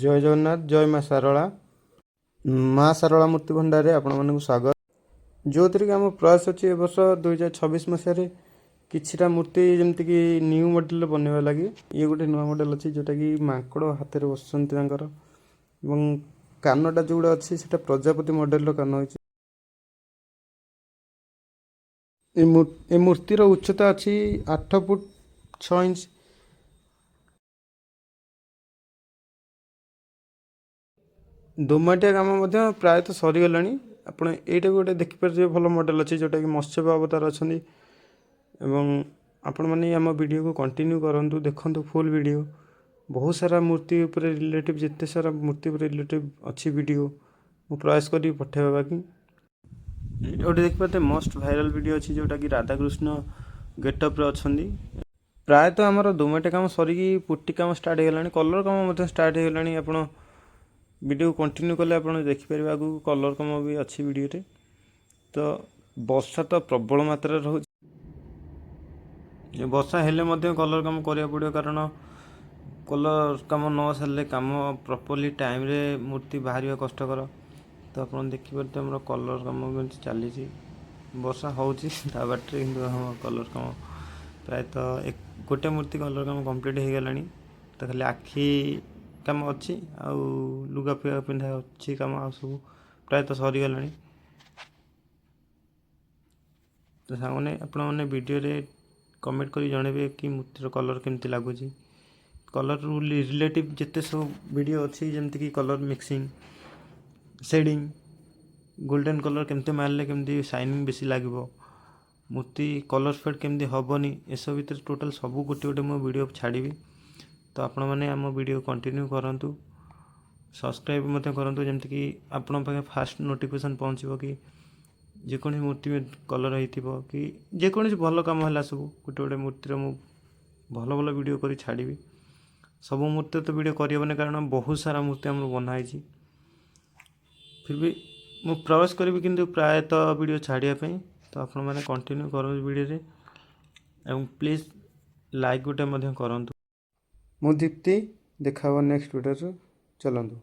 जय जगन्नाथ जय माँ सारला मूर्ति भंडार आपण मानक स्वागत। जो थी आम प्रयास अच्छी ए वर्ष 2026 मसीह किछिटा मूर्ति जमती कि न्यू मॉडल बनवा लगी ये गोटे नुआ मॉडल अच्छी जोटा कि माकड़ हाथ में बसुँच कानटा जो गुड़ा अच्छी से प्रजापति मॉडल कान हो। मूर्तिर उच्चता अच्छी 8 फुट 6 इंच। दोमाटिया काम प्रायतः सरीगला आप ये गोटे देखिपारे भल मॉडल अच्छे जोटा कि मत्स्य अवतार अच्छा आपण मैंने आम वीडियो को कंटिन्यू करूँ देखूँ फुल वीडियो बहुत सारा मूर्ति रिलेटिव जिते सारा मूर्ति रिलेटिव अच्छी वीडियो मु प्रयास करी पठेबा कि गोटे देखिए मोस्ट भाइराल वीडियो अच्छी जोटा कि राधाकृष्ण गेटअप अच्छा प्रायतः आमर दोमाटिया काम सरिकी पुट्टी काम स्टार्ट होगा कलर काम स्टार्ट होगा आप वीडियो कंटिन्यू कले आप देखिपारे आगू कलर कम भी अच्छी वीडियो रे। तो वर्षा तो प्रबल मात्रा रोच वर्षा हेले कलर कम करा पड़ो कारण कलर कम न सारे कम प्रॉपर्ली टाइम रे मूर्ति बाहर कष्टकर। तो आप देखिए आम कलर कम चली वर्षा होता बाटे कि कलर कम प्रायतः एक गोटे मूर्ति कलर कम कंप्लीट हो गला। तो खाली आखि कम अच्छी आउ लुगा फुगा पिंधा अच्छी कम आ सब प्रायतः सरीगला। तो सामने आपण मैंने वीडियो रे कमेंट करी जणेबे कि मूर्तिर कलर केमती लगुच कलर रिलेटिव जिते सब वीडियो अच्छी जमती कि colour mixing shading golden colour केमती मारले केमती शाइनिंग बेसी लगे मूर्ति कलर फेड केमती हेनी एसब भितर टोटाल सब गोटे गोटे मो वीडियो छाड़ी। तो आपण मैंने आम वीडियो कंटिन्यू करूँ सब्सक्राइब मत करूँ जमती कि आपण पाखे फास्ट नोटिफिकेशन पहुँचो कि जेकोसी मूर्ति कलर हो कि जेकोसी भल कम है सब गोटे गोटे मूर्तिर मु भल भल वीडियो कर छाड़ी। सब मूर्ति तो वीडियो करहबनी कारण बहुत सारा मूर्ति आम बनाई फिर भी मु प्रयास करी कि प्रायतः वीडियो छाड़ापी। तो आपण मैंने कंटिन्यू करूँ वीडियो रे एवं प्लीज लाइक गोटे करूँ। मु दीप्ति देखा नेक्स्ट वीडियो चलतु।